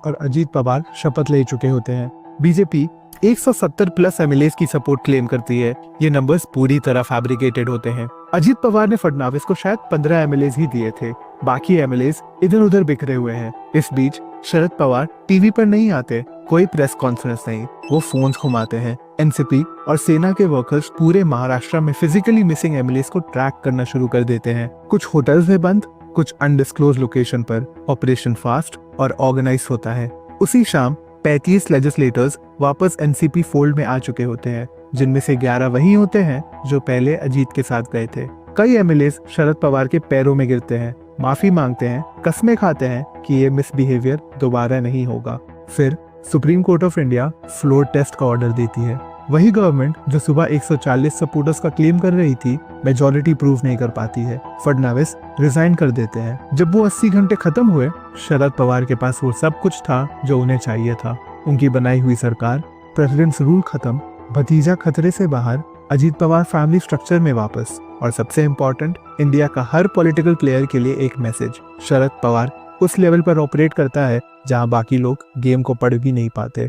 और अजीत पवार शपथ ले चुके होते हैं। बीजेपी 170 प्लस एमएलए की सपोर्ट क्लेम करती है। ये नंबर्स पूरी तरह फैब्रिकेटेड होते हैं। अजीत पवार ने फडणवीस को शायद 15 एमएलए ही दिए थे, बाकी एमएलए इधर उधर बिखरे हुए हैं। इस बीच शरद पवार टीवी पर नहीं आते, कोई प्रेस कॉन्फ्रेंस नहीं, वो फोन्स घुमाते हैं। एनसीपी और सेना के वर्कर्स पूरे महाराष्ट्र में फिजिकली मिसिंग एमएलए को ट्रैक करना शुरू कर देते हैं। कुछ होटल्स में बंद, कुछ अनडिस्क्लोज लोकेशन पर। ऑपरेशन फास्ट और ऑर्गेनाइज होता है। उसी शाम 35 लेजिस्लेटर्स वापस एनसीपी फोल्ड में आ चुके होते हैं, जिनमें से 11 वही होते हैं जो पहले अजीत के साथ गए थे। कई एमएलए शरद पवार के पैरों में गिरते हैं, माफी मांगते हैं, कस्में खाते हैं कि ये मिसबिहेवियर दोबारा नहीं होगा। फिर Supreme Court of India floor test का ऑर्डर देती है। वही गवर्नमेंट जो सुबह 140 सपोर्टर्स का क्लेम कर रही थी, मेजॉरिटी प्रूव नहीं कर पाती है। फडणवीस रिजाइन कर देते हैं। जब वो 80 घंटे खत्म हुए, शरद पवार के पास वो सब कुछ था जो उन्हें चाहिए था। उनकी बनाई हुई सरकार, प्रेसिडेंट्स रूल खत्म, भतीजा खतरे से बाहर, अजीत पवार फैमिली स्ट्रक्चर में वापस, और सबसे इम्पोर्टेंट, इंडिया का हर पॉलिटिकल प्लेयर के लिए एक मैसेज। शरद पवार उस लेवल पर ऑपरेट करता है जहां बाकी लोग गेम को पढ़ भी नहीं पाते।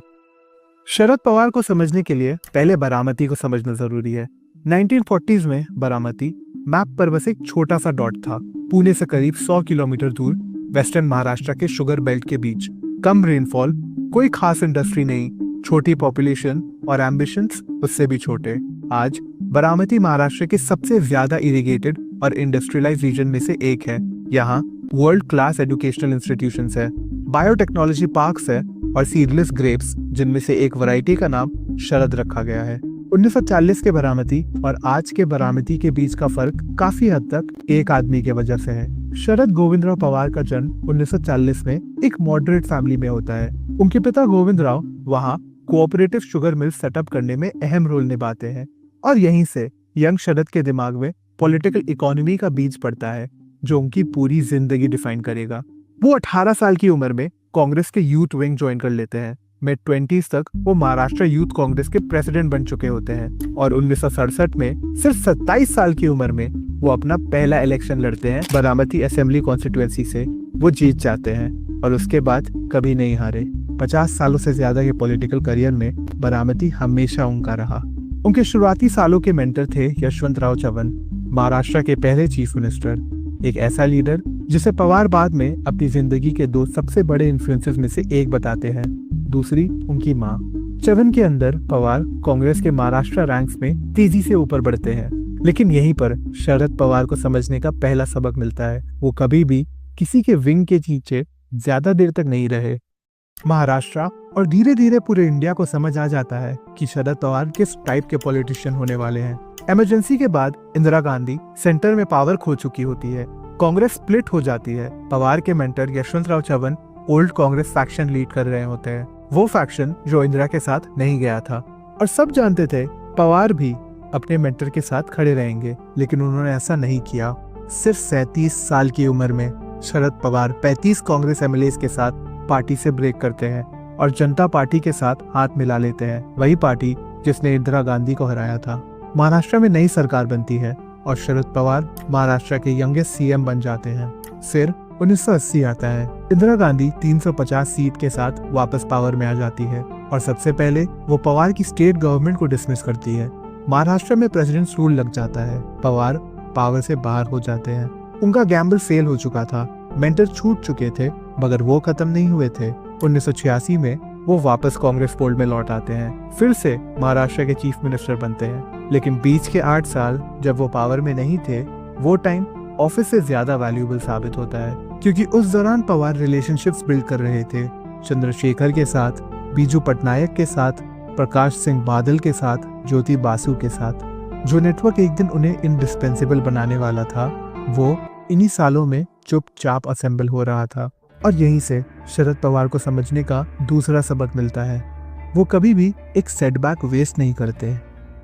शरद पवार को समझने के लिए पहले बारामती को समझना जरूरी है। 1940s में बारामती मैप पर बस एक छोटा सा डॉट था, पुणे से करीब 100 किलोमीटर दूर, वेस्टर्न महाराष्ट्र के शुगर बेल्ट के बीच। कम रेनफॉल, कोई खास इंडस्ट्री नहीं, छोटी पॉपुलेशन और एम्बिशंस उससे भी छोटे। आज बारामती महाराष्ट्र के सबसे ज्यादा इरिगेटेड और इंडस्ट्रियलाइज्ड रीजन में से एक है। यहाँ वर्ल्ड क्लास एजुकेशनल इंस्टीट्यूशंस है, बायोटेक्नोलॉजी पार्क्स है और सीडलेस ग्रेप्स, जिनमें से एक वैरायटी का नाम शरद रखा गया है। 1940 के बारामती और आज के बारामती के बीच का फर्क काफी हद तक एक आदमी के वजह से है। शरद गोविंदराव पवार का जन्म 1940 में एक मॉडरेट फैमिली में होता है। उनके पिता गोविंदराव वहाँ कोऑपरेटिव शुगर मिल सेटअप करने में अहम रोल निभाते हैं, और यहीं से यंग शरद के दिमाग में पॉलिटिकल इकोनॉमी का बीज पड़ता है, जो उनकी पूरी जिंदगी डिफाइन करेगा। वो 18 साल की उम्र में कांग्रेस के यूथ विंग ज्वाइन कर लेते हैं। मिड 20s तक वो महाराष्ट्र यूथ कांग्रेस के प्रेसिडेंट बन चुके होते हैं, और 1967 में सिर्फ 27 साल की उम्र में वो अपना पहला इलेक्शन लड़ते हैं। बारामती असेंबली कॉन्स्टिट्यूएंसी से वो जीत जाते हैं और उसके बाद कभी नहीं हारे। 50 सालों से ज्यादा के पॉलिटिकल करियर में बारामती हमेशा उनका रहा। उनके शुरुआती सालों के मेंटर थे यशवंतराव चव्हाण, महाराष्ट्र के पहले चीफ मिनिस्टर, एक ऐसा लीडर जिसे पवार बाद में अपनी जिंदगी के 2 सबसे बड़े इन्फ्लुएंसेस में से एक बताते हैं। दूसरी उनकी माँ। चव्हाण के अंदर पवार कांग्रेस के महाराष्ट्र रैंक्स में तेजी से ऊपर बढ़ते हैं, लेकिन यहीं पर शरद पवार को समझने का पहला सबक मिलता है। वो कभी भी किसी के विंग के पीछे ज्यादा देर तक नहीं रहे। महाराष्ट्र और धीरे धीरे पूरे इंडिया को समझ आ जाता है कि शरद पवार किस टाइप के पॉलिटिशियन होने वाले हैं। इमरजेंसी के बाद इंदिरा गांधी सेंटर में पावर खो चुकी होती है, कांग्रेस स्प्लिट हो जाती है। पवार के mentor Yashwantrao Chavan old Congress faction lead कर रहे होते हैं, वो फैक्शन जो इंदिरा के साथ नहीं गया था, और सब जानते थे पवार भी अपने मेंटर के साथ खड़े रहेंगे, लेकिन उन्होंने ऐसा नहीं किया। सिर्फ 37 साल की उम्र में शरद पवार 35 कांग्रेस एमएलए के साथ पार्टी से ब्रेक करते हैं और जनता पार्टी के साथ हाथ मिला लेते हैं, वही पार्टी जिसने इंदिरा गांधी को हराया था। महाराष्ट्र में नई सरकार बनती है और शरद पवार महाराष्ट्र के यंगेस्ट सीएम बन जाते हैं। फिर 1980 आता है। इंदिरा गांधी 350 सीट के साथ वापस पावर में आ जाती है और सबसे पहले वो पवार की स्टेट गवर्नमेंट को डिसमिस करती है। महाराष्ट्र में प्रेसिडेंट्स रूल लग जाता है, पवार पावर से बाहर हो जाते हैं। उनका गैम्बल फेल हो चुका था, मेंटर छूट चुके थे, मगर वो खत्म नहीं हुए थे। 1986 में वो वापस कांग्रेस फोल्ड में लौट आते हैं, फिर से महाराष्ट्र के चीफ मिनिस्टर बनते हैं। लेकिन बीच के 8 साल जब वो पावर में नहीं थे, वो टाइम ऑफिस से ज्यादा वैल्यूएबल साबित होता है, क्योंकि उस दौरान पवार रिलेशनशिप्स बिल्ड कर रहे थे। चंद्रशेखर के साथ, बीजू पटनायक के साथ, प्रकाश सिंह बादल के साथ, ज्योति बासु के साथ। जो नेटवर्क एक दिन उन्हें इंडिस्पेंसिबल बनाने वाला था, वो इन्हीं सालों में चुपचाप असेंबल हो रहा था। और यहीं से शरद पवार को समझने का दूसरा सबक मिलता है, वो कभी भी एक सेटबैक वेस्ट नहीं करते।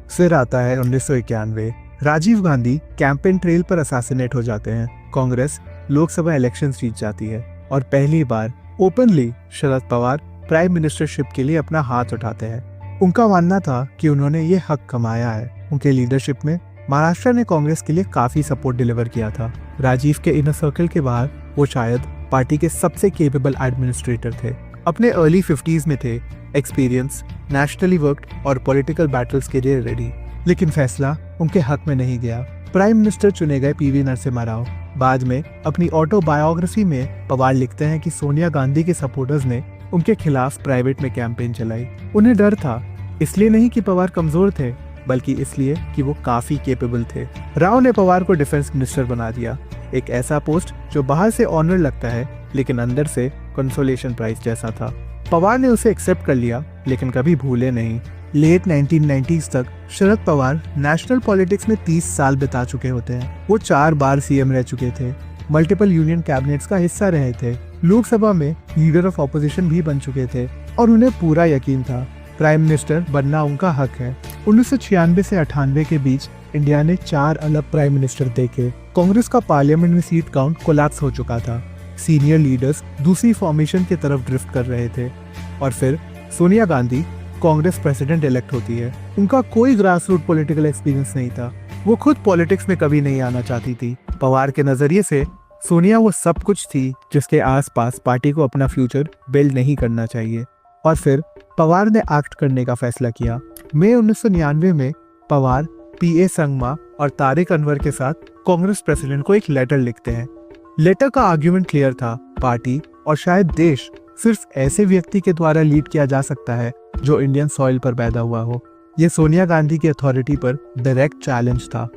फिर आता है 1991। राजीव गांधी कैंपेन ट्रेल पर असैसिनेट हो जाते हैं। कांग्रेस लोकसभा इलेक्शन जीत जाती है और पहली बार openly Sharad Pawar prime ministership के लिए अपना हाथ उठाते हैं। उनका मानना था कि उन्होंने ये हक कमाया है। उनके लीडरशिप में महाराष्ट्र ने कांग्रेस के लिए काफी सपोर्ट डिलीवर किया था। राजीव के इनर सर्कल के बाहर वो शायद पार्टी के सबसे केपेबल एडमिनिस्ट्रेटर थे। अपने अर्ली 50s में थे, एक्सपीरियंस, नेशनली वर्क्ड और पॉलिटिकल बैटल्स के लिए रेडी। लेकिन फैसला उनके हक में नहीं गया। प्राइम मिनिस्टर चुने गए पीवी नरसिम्हा राव। बाद में अपनी ऑटोबायोग्राफी में पवार लिखते हैं कि सोनिया गांधी के सपोर्टर्स ने उनके खिलाफ प्राइवेट में कैंपेन चलाई। उन्हें डर था, इसलिए नहीं कि पवार कमजोर थे, बल्कि इसलिए कि वो काफी केपेबल थे। राव ने पवार को डिफेंस मिनिस्टर बना दिया, एक ऐसा पोस्ट जो बाहर से ऑनर लगता है लेकिन अंदर से कंसोलेशन प्राइज जैसा था। पवार ने उसे एक्सेप्ट कर लिया, लेकिन कभी भूले नहीं। लेट 1990s तक शरद पवार नेशनल पॉलिटिक्स में 30 साल बिता चुके होते हैं। वो 4 बार सीएम रह चुके थे, मल्टीपल यूनियन कैबिनेट्स का हिस्सा रहे थे, लोकसभा में लीडर ऑफ ऑपोजिशन भी बन चुके थे और उन्हें पूरा यकीन था प्राइम मिनिस्टर बनना उनका हक है। 1996 से 98 के बीच इंडिया ने 4 अलग प्राइम मिनिस्टर देखे। कांग्रेस का पार्लियामेंट में सीट काउंट कोलैप्स हो चुका था। सीनियर लीडर्स दूसरी फॉर्मेशन की तरफ ड्रिफ्ट कर रहे थे और फिर सोनिया गांधी कांग्रेस प्रेसिडेंट इलेक्ट होती है। उनका कोई ग्रास रूट पॉलिटिकल एक्सपीरियंस नहीं था, वो खुद पॉलिटिक्स में कभी नहीं आना चाहती थी। पवार के नजरिए से सोनिया वो सब कुछ थी जिसके आसपास पार्टी को अपना फ्यूचर बिल्ड नहीं करना चाहिए। और फिर पवार ने एक्ट करने का फैसला किया। मई 1999 में पवार पीए संगमा और तारिक अनवर के साथ कांग्रेस प्रेसिडेंट को एक लेटर लिखते हैं। लेटर का आर्गुमेंट क्लियर था, पार्टी और शायद देश सिर्फ ऐसे व्यक्ति के द्वारा लीड किया जा सकता है जो इंडियन सॉइल पर पैदा हुआ हो। यह सोनिया गांधी की अथॉरिटी पर डायरेक्ट चैलेंज था।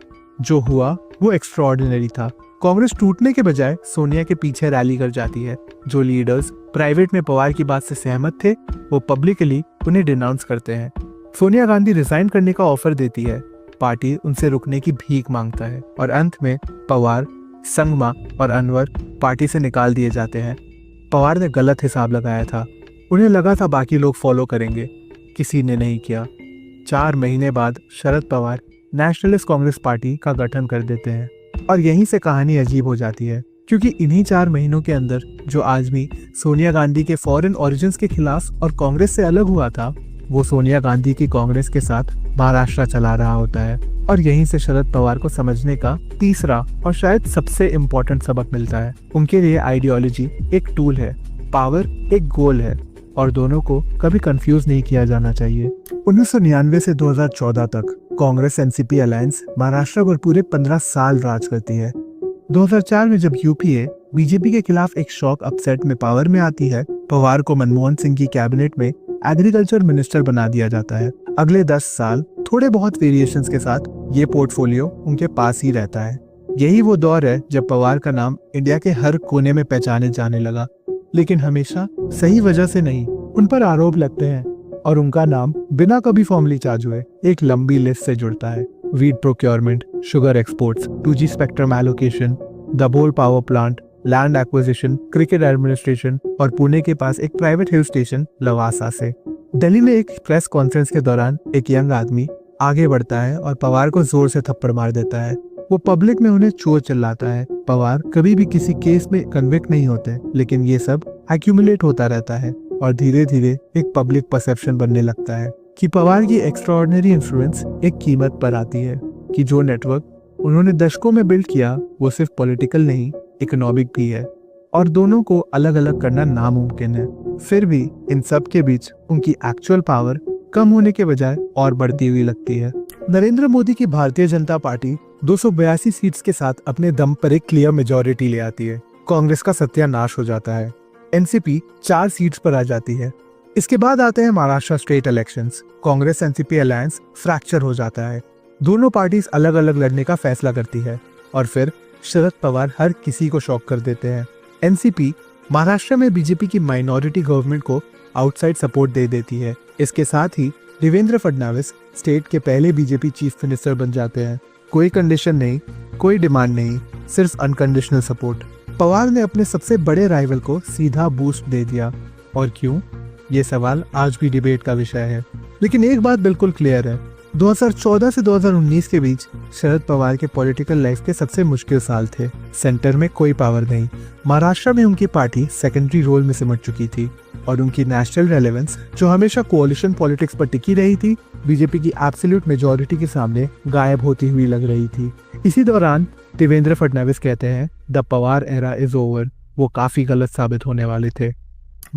जो हुआ वो एक्स्ट्राऑर्डिनरी था। कांग्रेस टूटने के बजाय सोनिया के पीछे रैली कर जाती है। जो लीडर्स प्राइवेट में पवार की बात से सहमत थे, वो पब्लिकली उन्हें डिनाउंस करते हैं। सोनिया गांधी रिजाइन करने का ऑफर देती है, पार्टी उनसे रुकने की भीख मांगता है और अंत में पवार, संगमा और अनवर पार्टी से निकाल दिए जाते हैं। पवार ने गलत हिसाब लगाया था, उन्हें लगा था बाकी लोग फॉलो करेंगे, किसी ने नहीं किया। 4 महीने बाद शरद पवार नेशनलिस्ट कांग्रेस पार्टी का गठन कर देते हैं और यहीं से कहानी अजीब हो जाती है, क्योंकि इन्हीं 4 महीनों के अंदर जो आदमी सोनिया गांधी के फॉरेन ओरिजिन्स के खिलाफ और कांग्रेस से अलग हुआ था, वो सोनिया गांधी की कांग्रेस के साथ महाराष्ट्र चला रहा होता है। और यहीं से शरद पवार को समझने का तीसरा और शायद सबसे इम्पोर्टेंट सबक मिलता है। उनके लिए आइडियोलॉजी एक टूल है, पावर एक गोल है और दोनों को कभी कंफ्यूज नहीं किया जाना चाहिए। 1999 से 2014 तक कांग्रेस एनसीपी अलायंस महाराष्ट्र पर पूरे 15 साल राज करती है। 2004 में जब यूपीए बीजेपी के खिलाफ एक शॉक अपसेट में पावर में आती है, पवार को मनमोहन सिंह की कैबिनेट में एग्रीकल्चर मिनिस्टर बना दिया जाता है। अगले 10 साल थोड़े बहुत वेरिएशंस के साथ ये पोर्टफोलियो उनके पास ही रहता है। यही वो दौर है जब पवार का नाम इंडिया के हर कोने में पहचाने जाने लगा, लेकिन हमेशा सही वजह से नहीं। उन पर आरोप लगते हैं और उनका नाम बिना कभी फॉर्मली चार्ज हुए एक लंबी लिस्ट से जुड़ता है। Wheat procurement, sugar exports, 2G spectrum allocation, Dabhol power plant, land acquisition, cricket administration और पुणे के पास एक प्राइवेट हिल स्टेशन लवासा से। दिल्ली में एक प्रेस कॉन्फ्रेंस के दौरान एक यंग आदमी आगे बढ़ता है और पवार को जोर से थप्पड़ मार देता है। वो पब्लिक में उन्हें चोर चिल्लाता है। पवार कभी भी किसी केस में कन्विक्ट नहीं होते, लेकिन ये सब एक्यूमुलेट होता रहता है और धीरे धीरे एक पब्लिक परसेप्शन बनने लगता है कि पवार की एक्स्ट्राऑर्डिनरी इन्फ्लुएंस एक कीमत पर आती है, कि जो नेटवर्क उन्होंने दशकों में बिल्ड किया वो सिर्फ पॉलिटिकल नहीं, इकोनॉमिक भी है और दोनों को अलग अलग करना नामुमकिन है। फिर भी इन सब के बीच उनकी एक्चुअल पावर कम होने के बजाय और बढ़ती हुई लगती है। नरेंद्र मोदी की भारतीय जनता पार्टी 282 सीट्स के साथ अपने दम पर एक क्लियर मेजॉरिटी ले आती है। कांग्रेस का सत्यानाश हो जाता है। एनसीपी 4 सीट्स पर आ जाती है। इसके बाद आते हैं Maharashtra state elections. Congress NCP alliance fracture हो जाता है। दोनों पार्टीज अलग अलग लड़ने का फैसला करती है और फिर शरद पवार हर किसी को शॉक कर देते हैं। एनसीपी महाराष्ट्र में बीजेपी की माइनॉरिटी गवर्नमेंट को आउटसाइड सपोर्ट दे देती है। इसके साथ ही देवेंद्र फडणवीस स्टेट के पहले बीजेपी चीफ मिनिस्टर बन जाते हैं। कोई कंडीशन नहीं, कोई डिमांड नहीं, सिर्फ अनकंडीशनल सपोर्ट। पवार ने अपने सबसे बड़े राइवल को सीधा बूस्ट दे दिया। और क्यों? ये सवाल आज भी डिबेट का विषय है, लेकिन एक बात बिल्कुल क्लियर है, 2014 से 2019 के बीच शरद पवार के पॉलिटिकल लाइफ के सबसे मुश्किल साल थे। सेंटर में कोई पावर नहीं, महाराष्ट्र में उनकी पार्टी सेकेंडरी रोल में सिमट चुकी थी और उनकी नेशनल रेलेवेंस जो हमेशा कोalition पॉलिटिक्स पर टिकी रही थी, बीजेपी की एब्सोल्यूट मेजॉरिटी के सामने गायब होती हुई लग रही थी। इसी दौरान देवेंद्र फडणवीस कहते हैं the Pawar era is over. वो काफी गलत साबित होने वाले थे।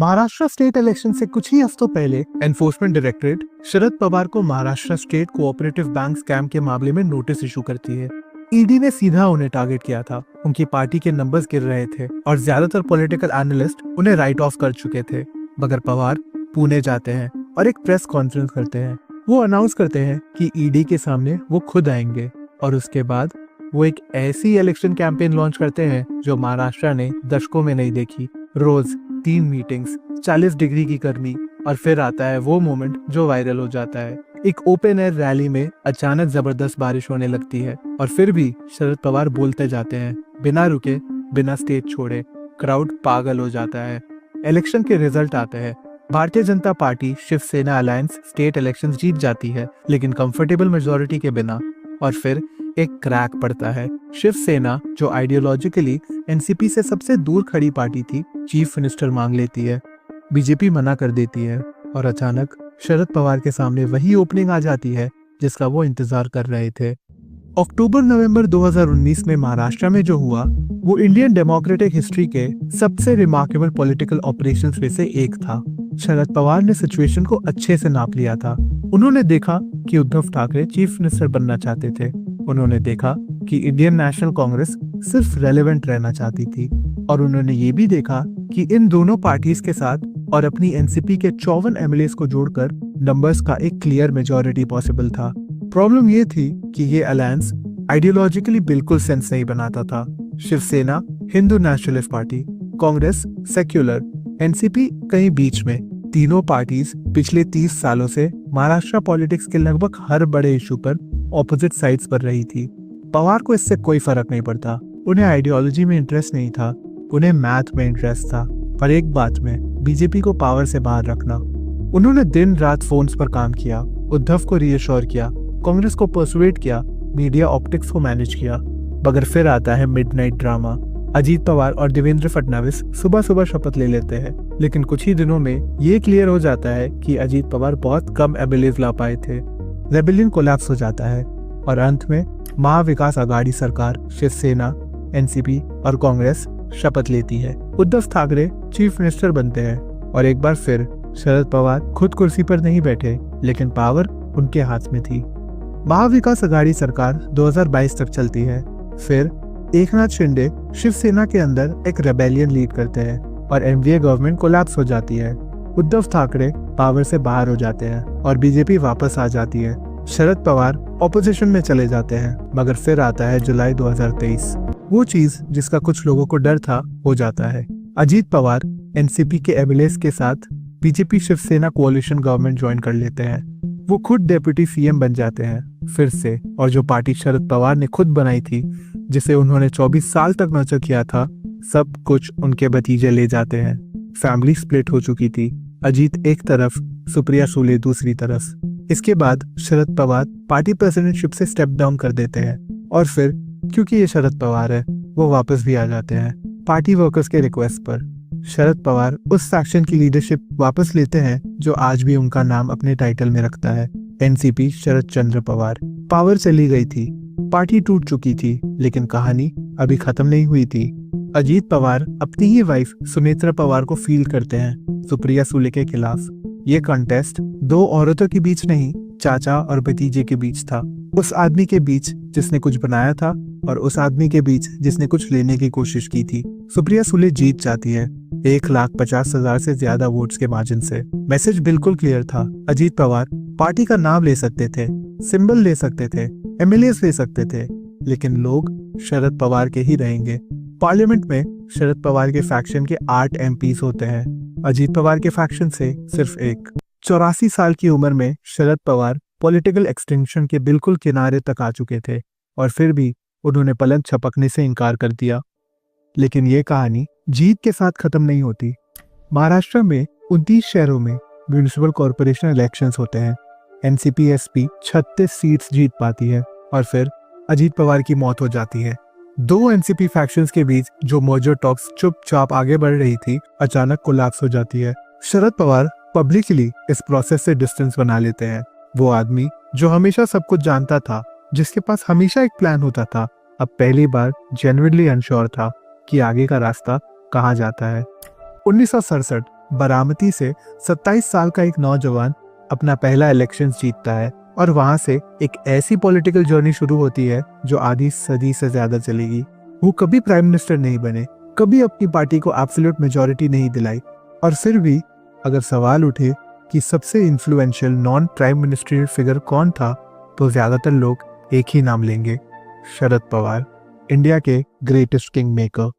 महाराष्ट्र स्टेट इलेक्शन से कुछ ही हफ्तों पहले एनफोर्समेंट डायरेक्टरेट शरद पवार को Maharashtra state cooperative bank scam के मामले में नोटिस इशू करती है। ईडी ने सीधा उन्हें टारगेट किया था। उनकी पार्टी के नंबर्स गिर रहे थे और ज्यादातर पॉलिटिकल एनालिस्ट उन्हें राइट ऑफ कर चुके थे। मगर पवार पुणे जाते हैं और एक प्रेस कॉन्फ्रेंस करते हैं। वो अनाउंस करते हैं कि ईडी के सामने वो खुद आएंगे और उसके बाद वो एक ऐसी इलेक्शन कैंपेन लॉन्च करते हैं जो महाराष्ट्र ने दशकों में नहीं देखी। रोज 3 मीटिंग्स, 40 डिग्री की गर्मी और फिर आता है वो मोमेंट जो वायरल हो जाता है। एक ओपन एयर रैली में अचानक जबरदस्त बारिश होने लगती है और फिर भी शरद पवार बोलते जाते हैं, बिना रुके, बिना स्टेज छोड़े। क्राउड पागल हो जाता है। इलेक्शन के रिजल्ट आते हैं। Bharatiya Janata party Shiv Sena alliance state elections जीत जाती है, लेकिन कंफर्टेबल मेजोरिटी के बिना। और फिर एक क्रैक पड़ता है। शिवसेना, जो आइडियोलॉजिकली एनसीपी से सबसे दूर खड़ी पार्टी थी, चीफ मिनिस्टर मांग लेती है। बीजेपी मना कर देती है और अचानक शरद पवार के सामने वही ओपनिंग आ जाती है जिसका वो इंतजार कर रहे थे। अक्टूबर-नवंबर 2019 में महाराष्ट्र में जो हुआ वो इंडियन डेमोक्रेटिक हिस्ट्री के सबसे रिमार्केबल पॉलिटिकल ऑपरेशंस में से एक था। शरद पवार ने सिचुएशन को अच्छे से नाप लिया था। उन्होंने देखा कि उद्धव ठाकरे चीफ मिनिस्टर बनना चाहते थे। उन्होंने देखा कि इंडियन नेशनल कांग्रेस सिर्फ रेलेवेंट रहना चाहती थी और उन्होंने ये भी देखा कि इन दोनों पार्टीज के साथ और अपनी एनसीपी के 54 एमएलएस को जोड़कर नंबर्स का एक क्लियर मेजॉरिटी पॉसिबल था। प्रॉब्लम ये थी कि ये अलायंस आइडियोलॉजिकली बिल्कुल सेंस नहीं बनाता था। Shiv Sena Hindu nationalist party, Congress secular, NCP कहीं बीच में। तीनों पार्टीज पिछले 30 सालों से महाराष्ट्र पॉलिटिक्स के लगभग हर बड़े इशू पर ऑपोजिट साइड्स पर रही थी। पवार को इससे कोई फर्क नहीं पड़ता। उन्हें आइडियोलॉजी में इंटरेस्ट नहीं था, उन्हें मैथ में इंटरेस्ट था, पर एक बात में, बीजेपी को पावर से बाहर रखना। उन्होंने दिन रात फोन्स पर काम किया, उद्धव को रीअश्योर किया, कांग्रेस को पर्सुएट किया, मीडिया ऑप्टिक्स को मैनेज किया। मगर फिर आता है मिडनाइट ड्रामा। अजीत पवार और देवेंद्र फडणवीस सुबह सुबह शपथ ले लेते हैं, लेकिन कुछ ही दिनों में ये क्लियर हो जाता है कि अजीत पवार बहुत कम एबिलिटीज ला पाए थे। रेबेलियन कोलैप्स हो जाता है और अंत में महाविकास आघाड़ी सरकार, शिवसेना, एनसीपी और कांग्रेस शपथ लेती है। उद्धव ठाकरे चीफ मिनिस्टर बनते हैं और एक बार फिर शरद पवार खुद कुर्सी पर नहीं बैठे, लेकिन पावर उनके हाथ में थी। महाविकास आघाड़ी सरकार 2022 तक चलती है। फिर एकनाथ शिंदे शिवसेना के अंदर एक रेबेलियन लीड करते हैं और एनडीए गवर्नमेंट कोलैप्स हो जाती है। उद्धव ठाकरे पावर से बाहर हो जाते हैं और बीजेपी वापस आ जाती है। शरद पवार ऑपोजिशन में चले जाते हैं। मगर फिर आता है जुलाई 2023। वो चीज जिसका कुछ लोगों को डर था हो जाता है। अजीत पवार एनसीपी के एमएलएस के साथ बीजेपी शिवसेना कोalition गवर्नमेंट ज्वाइन कर लेते हैं। वो खुद डेप्यूटी सीएम बन जाते हैं फिर से, और जो पार्टी शरद पवार ने खुद बनाई थी, जिसे उन्होंने 24 साल तक नर्चर किया था, सब कुछ उनके भतीजे ले जाते हैं। फैमिली स्प्लिट हो चुकी थी। अजीत एक तरफ, सुप्रिया सुले दूसरी तरफ। इसके बाद शरद पवार पार्टी प्रेसिडेंटशिप से स्टेप डाउन कर देते हैं और फिर क्योंकि ये शरद पवार है, वो वापस भी आ जाते हैं पार्टी वर्कर्स के रिक्वेस्ट पर। शरद पवार उस सेक्शन की लीडरशिप वापस लेते हैं जो आज भी उनका नाम अपने टाइटल में रखता है, एनसीपी शरद चंद्र पवार। पावर चली गई थी, पार्टी टूट चुकी थी, लेकिन कहानी अभी खत्म नहीं हुई थी। अजीत पवार अपनी ही वाइफ सुमित्रा पवार को फील करते हैं सुप्रिया सुले के खिलाफ। ये कंटेस्ट दो औरतों के बीच नहीं, चाचा और भतीजे के बीच था। उस आदमी के बीच जिसने कुछ बनाया था और उस आदमी के बीच जिसने कुछ लेने की कोशिश की थी। सुप्रिया सुले जीत जाती है 1,50,000 से ज्यादा वोट्स के मार्जिन से। मैसेज बिल्कुल क्लियर था। अजीत पवार पार्टी का नाम ले सकते थे, सिंबल ले सकते थे, एमएलएस ले सकते थे, लेकिन लोग शरद पवार के ही रहेंगे। पार्लियामेंट में शरद पवार के फैक्शन के 8 एमपीज होते हैं, अजीत पवार के फैक्शन से सिर्फ एक। 84 साल की उम्र में शरद पवार पॉलिटिकल एक्सटिंक्शन के बिल्कुल किनारे तक आ चुके थे और फिर भी उन्होंने पलक झपकने से इनकार कर दिया। लेकिन ये कहानी जीत के साथ खत्म नहीं होती। महाराष्ट्र में 29 शहरों में म्यूनिसिपल कॉर्पोरेशन इलेक्शंस होते हैं। एनसीपी एसपी 36 सीट्स जीत पाती है और फिर अजीत पवार की मौत हो जाती है। दो एनसीपी फैक्शंस के बीच जो मर्जर टॉक्स चुपचाप आगे बढ़ रही थी, अचानक कोलैप्स हो जाती है। शरद पवार पब्लिकली इस प्रोसेस से डिस्टेंस बना लेते हैं। वो आदमी जो हमेशा सब कुछ जानता था, जिसके पास हमेशा एक प्लान होता था, अब पहली बार जेन्युइनली अनश्योर था कि आगे का रास्ता कहाँ जाता है। 1967 बारामती से 27 साल का एक नौजवान अपना पहला इलेक्शन जीतता है और वहां से एक ऐसी पॉलिटिकल जर्नी शुरू होती है जो आधी सदी से ज्यादा चलेगी। वो कभी प्राइम मिनिस्टर नहीं बने, कभी अपनी पार्टी को एब्सोल्यूट मेजॉरिटी नहीं दिलाई, और फिर भी अगर सवाल उठे कि सबसे influential non prime ministerial figure कौन था, तो ज्यादातर लोग एक ही नाम लेंगे, शरद पवार, इंडिया के ग्रेटेस्ट किंग मेकर।